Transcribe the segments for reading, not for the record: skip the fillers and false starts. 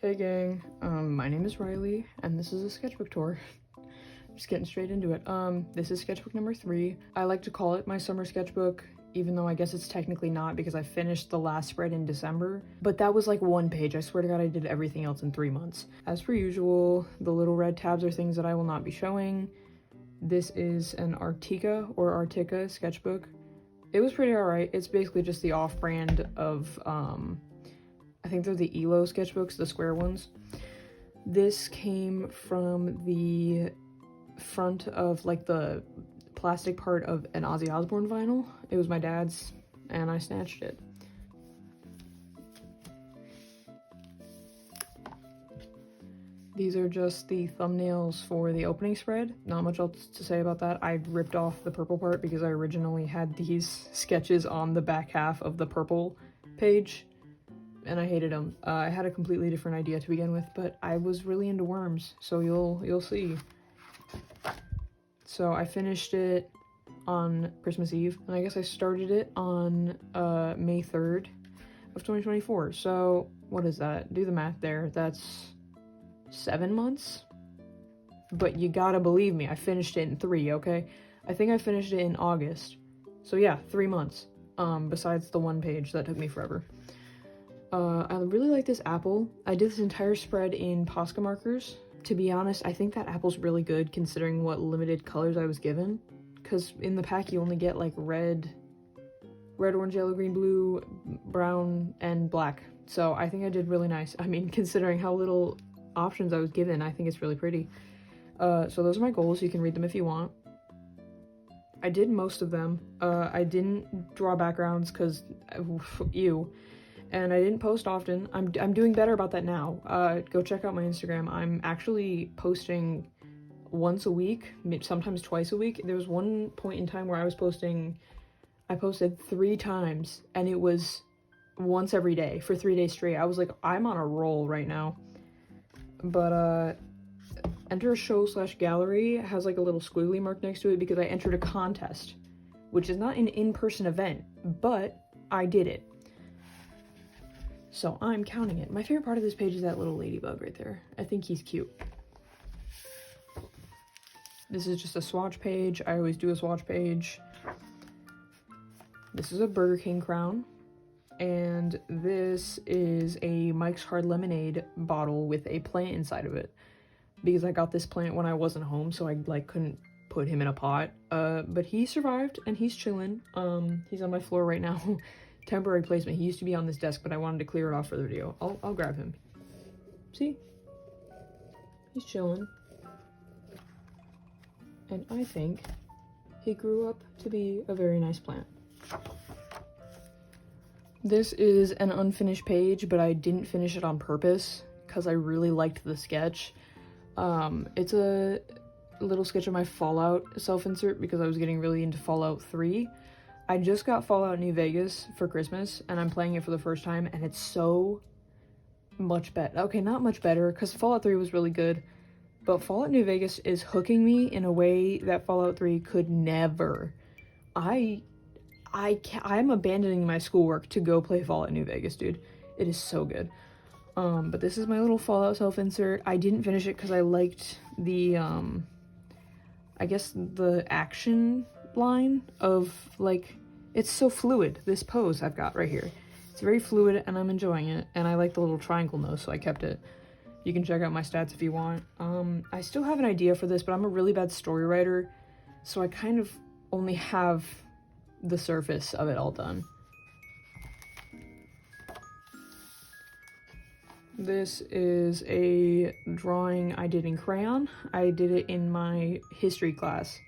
Hey gang, my name is Riley, and this is a sketchbook tour. Just getting straight into it. This is sketchbook number 3. I like to call it my summer sketchbook, even though I guess it's technically not because I finished the last spread in December. But that was like 1 page. I swear to God I did everything else in 3 months. As per usual, the little red tabs are things that I will not be showing. This is an Articka or Articka sketchbook. It was pretty alright. It's basically just the off-brand of, I think they're the ELO sketchbooks, the square ones. This came from the front of like the plastic part of an Ozzy Osbourne vinyl. It was my dad's and I snatched it. These are just the thumbnails for the opening spread. Not much else to say about that. I ripped off the purple part because I originally had these sketches on the back half of the purple page and I hated them. I had a completely different idea to begin with, but I was really into worms, so you'll see. So I finished it on Christmas Eve, and I guess I started it on May 3rd of 2024. So what is that? Do the math there. That's 7 months? But you gotta believe me, I finished it in 3, okay? I think I finished it in August. So yeah, 3 months. Besides the 1 page that took me forever. I really like this apple. I did this entire spread in Posca markers. To be honest, I think that apple's really good considering what limited colors I was given. Because in the pack you only get like red, orange, yellow, green, blue, brown, and black. So I think I did really nice. I mean, considering how little options I was given, I think it's really pretty. So those are my goals. You can read them if you want. I did most of them. I didn't draw backgrounds because, ew. And I didn't post often. I'm doing better about that now. Go check out my Instagram. I'm actually posting once a week, sometimes twice a week. There was one point in time where I posted 3 times, and it was once every day for 3 days straight. I was like, I'm on a roll right now. But enter a show/gallery has like a little squiggly mark next to it because I entered a contest, which is not an in-person event, but I did it. So I'm counting it. My favorite part of this page is that little ladybug right there. I think he's cute. This is just a swatch page. I always do a swatch page. This is a Burger King crown. And this is a Mike's Hard Lemonade bottle with a plant inside of it. Because I got this plant when I wasn't home, so I like couldn't put him in a pot. But he survived and he's chilling. He's on my floor right now. Temporary placement. He used to be on this desk, but I wanted to clear it off for the video. I'll grab him. See? He's chilling. And I think he grew up to be a very nice plant. This is an unfinished page, but I didn't finish it on purpose because I really liked the sketch. It's a little sketch of my Fallout self-insert because I was getting really into Fallout 3. I just got Fallout New Vegas for Christmas, and I'm playing it for the first time, and it's so much better. Okay, not much better, because Fallout 3 was really good, but Fallout New Vegas is hooking me in a way that Fallout 3 could never. I'm abandoning my schoolwork to go play Fallout New Vegas, dude. It is so good. But this is my little Fallout self-insert. I didn't finish it because I liked the, I guess the action line of like, it's so fluid, this pose I've got right here. It's very fluid and I'm enjoying it, and I like the little triangle nose, so I kept it. You can check out my stats if you want. I still have an idea for this, but I'm a really bad story writer, so I kind of only have the surface of it all done. This is a drawing I did in crayon. I did it in my history class.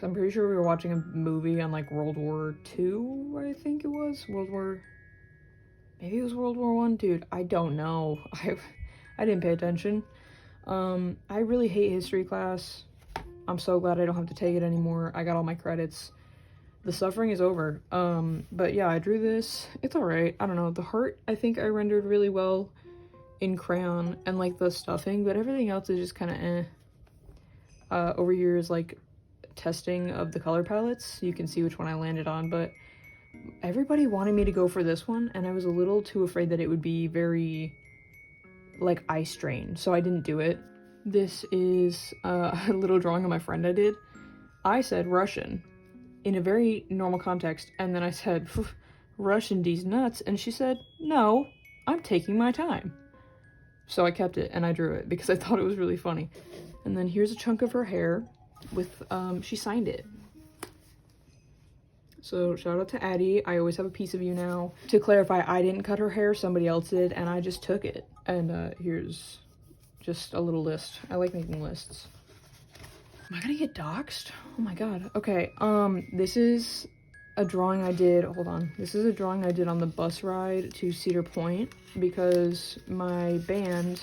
I'm pretty sure we were watching a movie on like World War II, I think it was. Maybe it was World War I, dude. I don't know. I didn't pay attention. I really hate history class. I'm so glad I don't have to take it anymore. I got all my credits. The suffering is over. But yeah, I drew this. It's alright. I don't know. The heart, I think I rendered really well in crayon, and like the stuffing, but everything else is just kind of eh. Over here is like testing of the color palettes. You can see which one I landed on, but everybody wanted me to go for this one, and I was a little too afraid that it would be very like eye strain, so I didn't do it. This is a little drawing of my friend I did. I said Russian in a very normal context, and then I said, Russian these nuts, and she said, no, I'm taking my time. So I kept it and I drew it because I thought it was really funny. And then here's a chunk of her hair with, she signed it. So shout out to Addie. I always have a piece of you now. To clarify, I didn't cut her hair, somebody else did, and I just took it. And here's just a little list. I like making lists. Am I gonna get doxxed? Oh my god. Okay, this is a drawing I did, hold on. This is a drawing I did on the bus ride to Cedar Point because my band,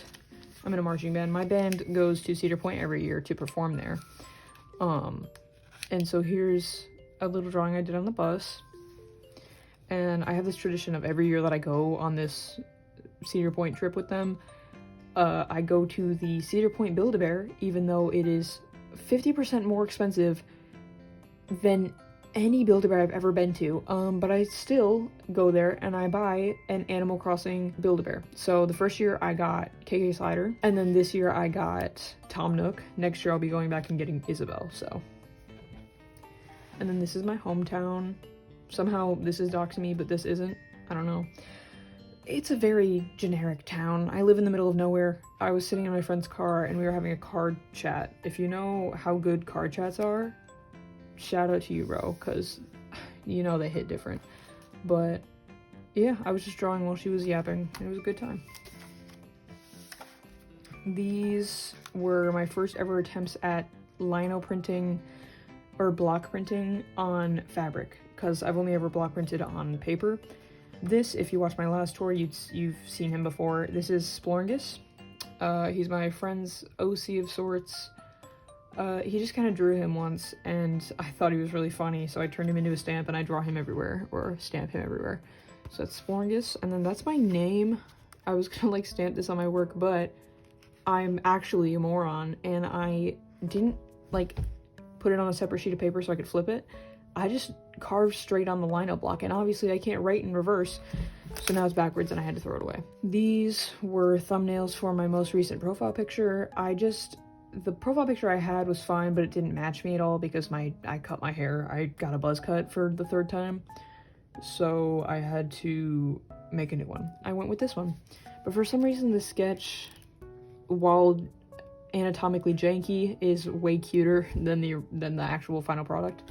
I'm in a marching band, my band goes to Cedar Point every year to perform there. And so here's a little drawing I did on the bus. And I have this tradition of every year that I go on this Cedar Point trip with them, I go to the Cedar Point Build-A-Bear, even though it is 50% more expensive than any Build-A-Bear I've ever been to, but I still go there and I buy an Animal Crossing Build-A-Bear. So the first year I got KK Slider, and then this year I got Tom Nook. Next year I'll be going back and getting Isabel, so. And then this is my hometown. Somehow this is doxing me, but this isn't. I don't know. It's a very generic town. I live in the middle of nowhere. I was sitting in my friend's car and we were having a card chat. If you know how good card chats are, shout out to you, bro, because you know they hit different. But yeah, I was just drawing while she was yapping. It was a good time. These were my first ever attempts at lino printing or block printing on fabric, because I've only ever block printed on paper. This, if you watch my last tour, you've seen him before. This is Splorngus. He's my friend's OC of sorts. He just kind of drew him once, and I thought he was really funny, so I turned him into a stamp, and I draw him everywhere, or stamp him everywhere. So that's Splorngus, and then that's my name. I was gonna, like, stamp this on my work, but I'm actually a moron, and I didn't, like, put it on a separate sheet of paper so I could flip it. I just carved straight on the lino block, and obviously I can't write in reverse, so now it's backwards and I had to throw it away. These were thumbnails for my most recent profile picture. The profile picture I had was fine, but it didn't match me at all because I cut my hair. I got a buzz cut for the third time, so I had to make a new one. I went with this one, but for some reason the sketch, while anatomically janky, is way cuter than the actual final product.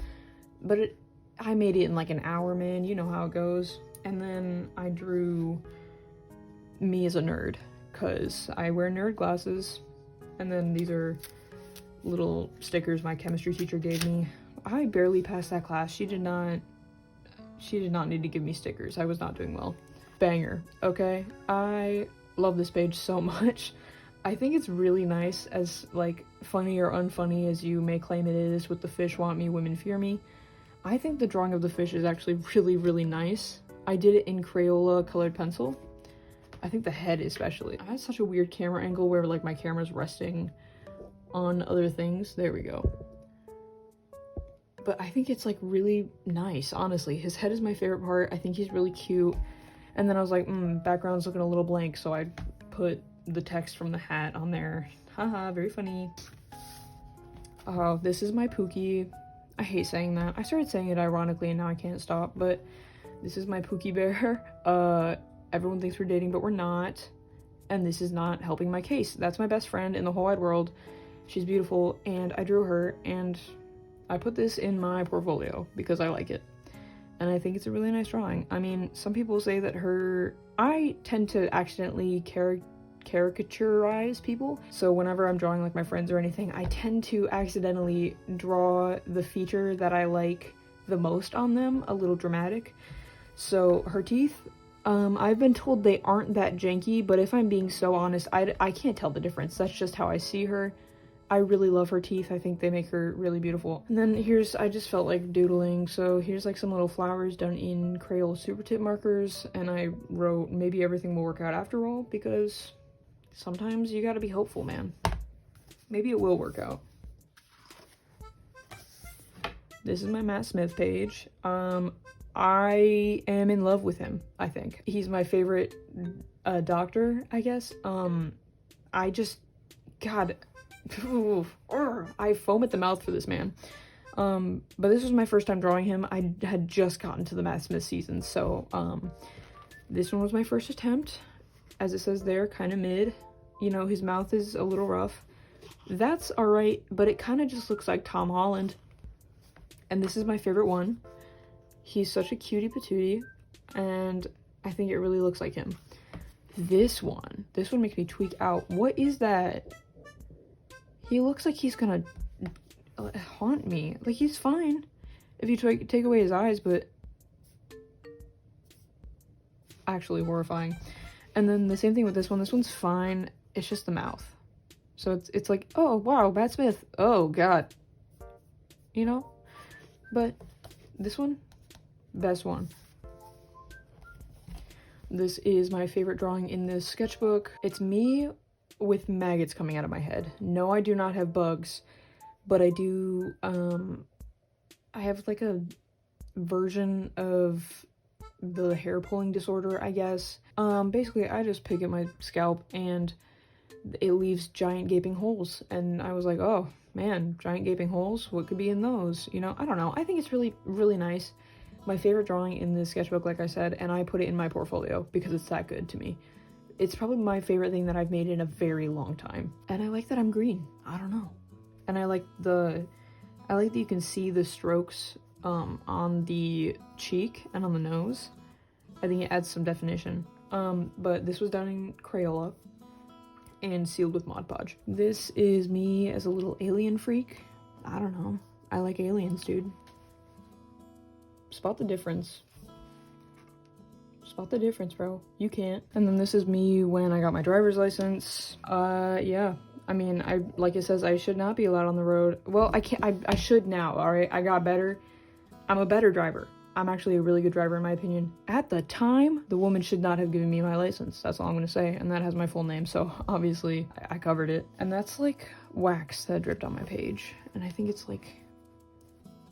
But I made it in like an hour, man. You know how it goes. And then I drew me as a nerd, because I wear nerd glasses. And then these are little stickers my chemistry teacher gave me. I barely passed that class. She did not need to give me stickers. I was not doing well. Banger, okay? I love this page so much. I think it's really nice, as like funny or unfunny as you may claim it is, with the fish want me, women fear me. I think the drawing of the fish is actually really, really nice. I did it in Crayola colored pencil. I think the head especially. I had such a weird camera angle where like my camera's resting on other things. There we go. But I think it's like really nice, honestly. His head is my favorite part. I think he's really cute. And then I was like, background's looking a little blank, so I put the text from the hat on there. Haha, very funny. Oh, this is my Pookie. I hate saying that. I started saying it ironically and now I can't stop, but this is my Pookie bear. Everyone thinks we're dating, but we're not. And this is not helping my case. That's my best friend in the whole wide world. She's beautiful, and I drew her, and I put this in my portfolio because I like it. And I think it's a really nice drawing. I mean, some people say that I tend to accidentally caricaturize people. So whenever I'm drawing like my friends or anything, I tend to accidentally draw the feature that I like the most on them, a little dramatic. So her teeth, I've been told they aren't that janky, but if I'm being so honest, I can't tell the difference. That's just how I see her. I really love her teeth. I think they make her really beautiful. And then I just felt like doodling, so here's like some little flowers done in Crayola Super Tip markers, and I wrote, maybe everything will work out after all, because sometimes you gotta be hopeful, man. Maybe it will work out. This is my Matt Smith page. I am in love with him, I think. He's my favorite doctor, I guess. I just, God, I foam at the mouth for this man. But this was my first time drawing him. I had just gotten to the Matt Smith season, so this one was my first attempt. As it says there, kind of mid. You know, his mouth is a little rough. That's alright, but it kind of just looks like Tom Holland. And this is my favorite one. He's such a cutie patootie, and I think it really looks like him. This one makes me tweak out. What is that? He looks like he's gonna haunt me. Like, he's fine if you take away his eyes, but actually horrifying. And then the same thing with this one. This one's fine. It's just the mouth. So it's like, oh wow, Matt Smith. Oh god. You know? But this one, best one. This is my favorite drawing in this sketchbook. It's me with maggots coming out of my head. No, I do not have bugs, but I do, I have like a version of the hair pulling disorder, I guess. Basically, I just pick at my scalp and it leaves giant gaping holes. And I was like, oh man, giant gaping holes? What could be in those? You know, I don't know. I think it's really, really nice. My favorite drawing in this sketchbook, like I said, and I put it in my portfolio because it's that good to me. It's probably my favorite thing that I've made in a very long time. And I like that I'm green. I don't know. And I like that you can see the strokes on the cheek and on the nose. I think it adds some definition. But this was done in Crayola and sealed with Mod Podge. This is me as a little alien freak. I don't know. I like aliens, dude. Spot the difference. Spot the difference, bro. You can't. And then this is me when I got my driver's license. Yeah. I mean, like it says, I should not be allowed on the road. Well, I should now, alright? I got better. I'm a better driver. I'm actually a really good driver in my opinion. At the time, the woman should not have given me my license. That's all I'm gonna say. And that has my full name, so obviously I covered it. And that's like wax that dripped on my page. And I think it's like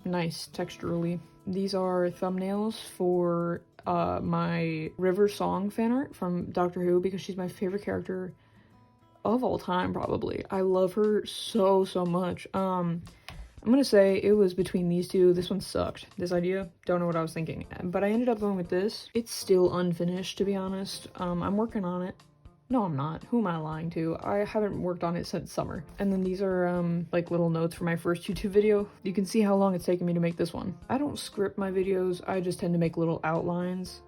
nice texturally. These are thumbnails for my River Song fan art from Doctor Who because she's my favorite character of all time, probably. I love her so, so much. I'm gonna say it was between these two. This one sucked. This idea, don't know what I was thinking. But I ended up going with this. It's still unfinished, to be honest. I'm working on it. No, I'm not. Who am I lying to? I haven't worked on it since summer. And then these are, like little notes for my first YouTube video. You can see how long it's taken me to make this one. I don't script my videos. I just tend to make little outlines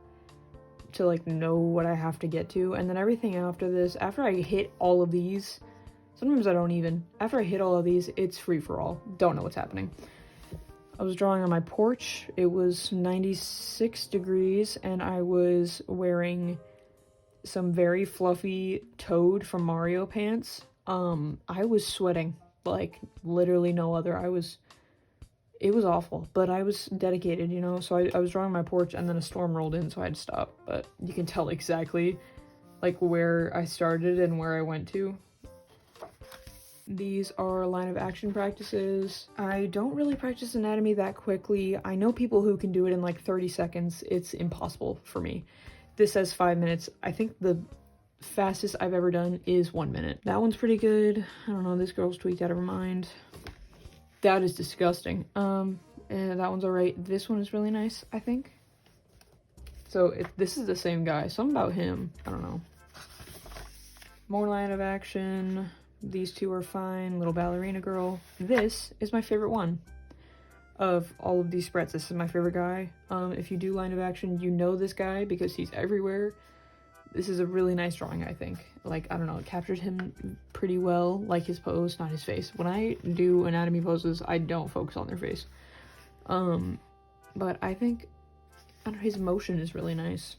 to like know what I have to get to. And then everything after this, after I hit all of these, sometimes I don't even. After I hit all of these, it's free for all. Don't know what's happening. I was drawing on my porch. It was 96 degrees and I was wearing some very fluffy Toad from Mario pants. I was sweating like literally no other. It was awful, but I was dedicated, you know, so I was drawing my porch and then a storm rolled in, so I had to stop. But you can tell exactly like where I started and where I went to. These are line of action practices. I don't really practice anatomy that quickly. I know people who can do it in like 30 seconds. It's impossible for me. This says 5 minutes. I think the fastest I've ever done is 1 minute. That one's pretty good. I don't know, this girl's tweaked out of her mind. That is disgusting. And that one's alright. This one is really nice, I think. So this is the same guy. Something about him. I don't know. More line of action. These two are fine. Little ballerina girl. This is my favorite one of all of these spreads. This is my favorite guy. If you do line of action, you know this guy because he's everywhere. This is a really nice drawing, I think. Like, I don't know, it captured him pretty well, like his pose, not his face. When I do anatomy poses, I don't focus on their face. But I think, I don't know, his motion is really nice.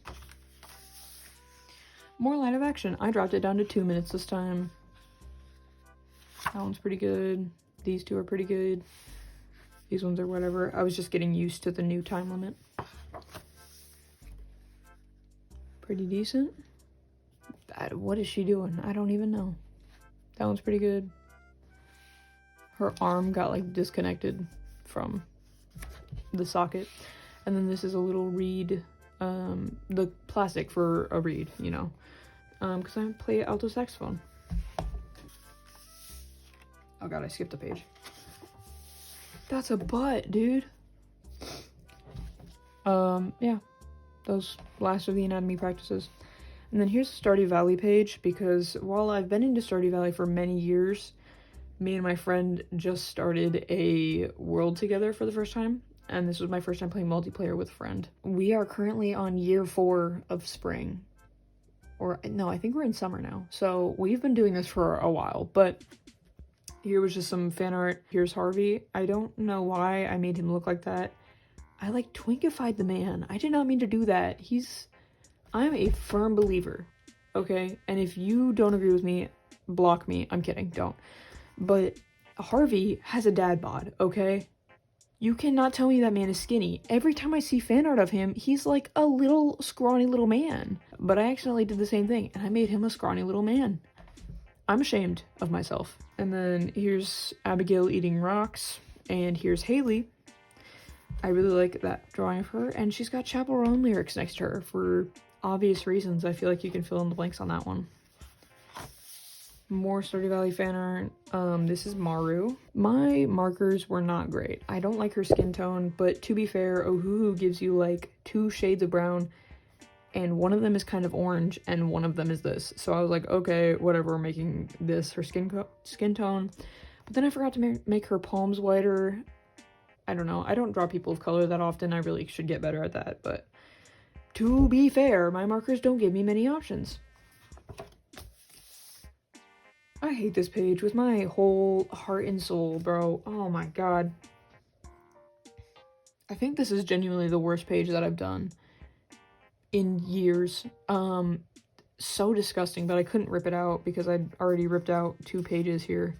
More line of action. I dropped it down to 2 minutes this time. That one's pretty good. These two are pretty good. These ones are whatever. I was just getting used to the new time limit. Pretty decent. What is she doing? I don't even know. That one's pretty good. Her arm got like disconnected from the socket. And then this is a little reed, the plastic for a reed, you know, because I play alto saxophone. Oh god, I skipped a page. That's a butt, dude. Yeah. Those last of the anatomy practices. And then here's the Stardew Valley page, because while I've been into Stardew Valley for many years, me and my friend just started a world together for the first time, and this was my first time playing multiplayer with a friend. We are currently on year 4 of spring. Or, no, I think we're in summer now. So we've been doing this for a while, but here was just some fan art. Here's Harvey. I don't know why I made him look like that. I like twinkified the man. I did not mean to do that. I'm a firm believer, okay? And if you don't agree with me, block me. I'm kidding, don't. But Harvey has a dad bod, okay? You cannot tell me that man is skinny. Every time I see fan art of him, he's like a little scrawny little man. But I accidentally did the same thing, and I made him a scrawny little man. I'm ashamed of myself. And then here's Abigail eating rocks, and here's Haley. I really like that drawing of her, and she's got Chappell Roan lyrics next to her for obvious reasons. I feel like you can fill in the blanks on that one. More Stardew Valley fan art. This is Maru. My markers were not great. I don't like her skin tone, but to be fair, Ohuhu gives you like 2 shades of brown, and one of them is kind of orange, and one of them is this. So I was like, okay, whatever, we're making this her skin tone. But then I forgot to make her palms whiter. I don't know. I don't draw people of color that often. I really should get better at that, but to be fair, my markers don't give me many options. I hate this page with my whole heart and soul, bro. Oh my god. I think this is genuinely the worst page that I've done in years. So disgusting, but I couldn't rip it out because I'd already ripped out 2 pages here.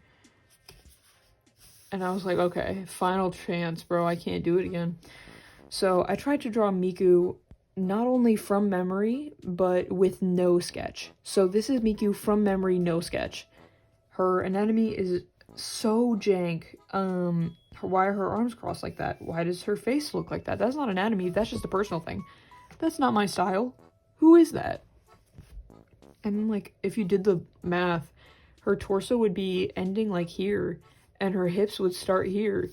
And I was like, okay, final chance, bro. I can't do it again. So I tried to draw Miku not only from memory, but with no sketch. So this is Miku from memory, no sketch. Her anatomy is so jank. Why are her arms crossed like that? Why does her face look like that? That's not anatomy, that's just a personal thing. That's not my style. Who is that? And like, if you did the math, her torso would be ending like here, and her hips would start here.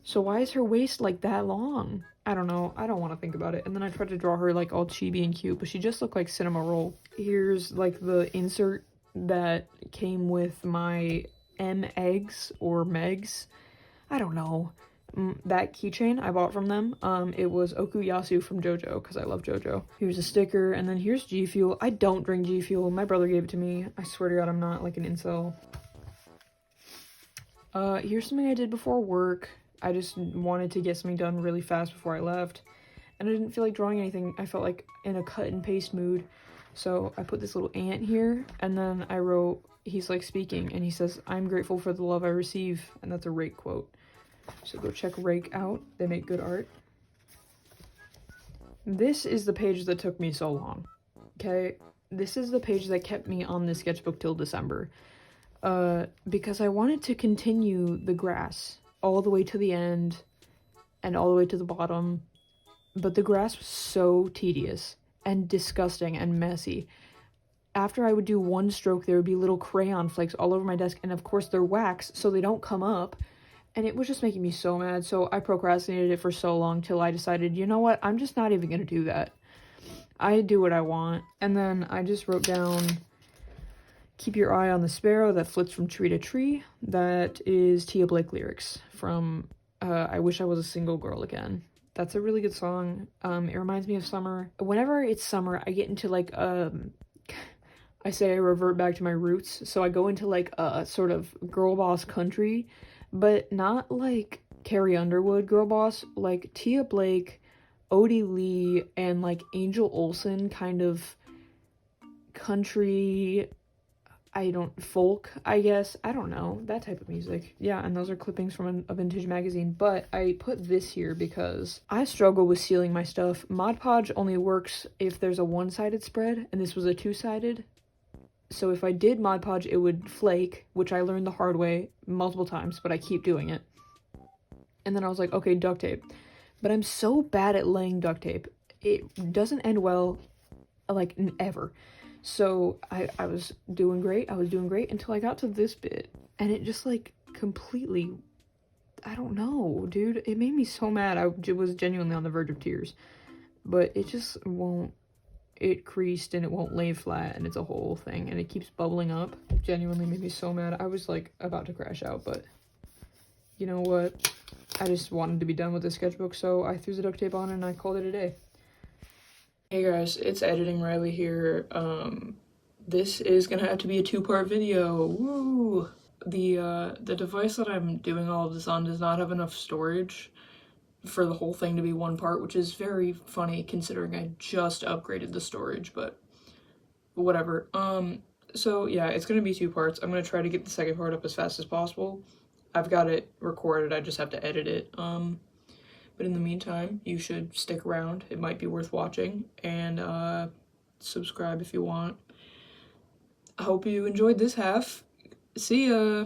So why is her waist like that long? I don't know. I don't want to think about it. And then I tried to draw her like all chibi and cute, but she just looked like Cinema Roll. Here's like the insert that came with my M-Eggs or Megs. I don't know. That keychain I bought from them. It was Okuyasu from JoJo, because I love JoJo. Here's a sticker, and then here's G Fuel. I don't drink G Fuel. My brother gave it to me. I swear to God, I'm not like an incel. Here's something I did before work. I just wanted to get something done really fast before I left, and I didn't feel like drawing anything. I felt like in a cut and paste mood, so I put this little ant here, and then I wrote, he's like speaking, and he says, "I'm grateful for the love I receive," and that's a Rake quote. So go check Rake out. They make good art. This is the page that took me so long, okay? This is the page that kept me on the sketchbook till December. Because I wanted to continue the grass all the way to the end and all the way to the bottom, but the grass was so tedious and disgusting and messy. After I would do one stroke, there would be little crayon flakes all over my desk, and of course they're wax, so they don't come up, and it was just making me so mad. So I procrastinated it for so long till I decided, you know what, I'm just not even gonna do that. I do what I want. And then I just wrote down, "Keep your eye on the sparrow that flits from tree to tree." That is Tia Blake lyrics from I Wish I Was a Single Girl Again. That's a really good song. It reminds me of summer. Whenever it's summer, I get into like, I say I revert back to my roots. So I go into like a sort of girl boss country, but not like Carrie Underwood girl boss, like Tia Blake, Odie Lee, and like Angel Olsen kind of country, folk, I guess. I don't know, that type of music. Yeah, and those are clippings from a vintage magazine, but I put this here because I struggle with sealing my stuff. Mod Podge only works if there's a one-sided spread, and this was a two-sided. So if I did Mod Podge, it would flake, which I learned the hard way multiple times, but I keep doing it. And then I was like, okay, duct tape. But I'm so bad at laying duct tape. It doesn't end well, like, ever. So I was doing great. I was doing great until I got to this bit, and it just like completely, I don't know, dude. It made me so mad. I was genuinely on the verge of tears. But it just won't, it creased and it won't lay flat, and it's a whole thing, and it keeps bubbling up. Genuinely made me so mad. I was like about to crash out, but you know what? I just wanted to be done with the sketchbook, so I threw the duct tape on and I called it a day. Hey guys, it's Editing Riley here. This is gonna have to be a two-part video. Woo! The device that I'm doing all of this on does not have enough storage for the whole thing to be one part, which is very funny considering I just upgraded the storage, but whatever. So yeah, it's gonna be two parts. I'm gonna try to get the second part up as fast as possible. I've got it recorded, I just have to edit it. But in the meantime, you should stick around. It might be worth watching, and subscribe if you want. I hope you enjoyed this half. See ya!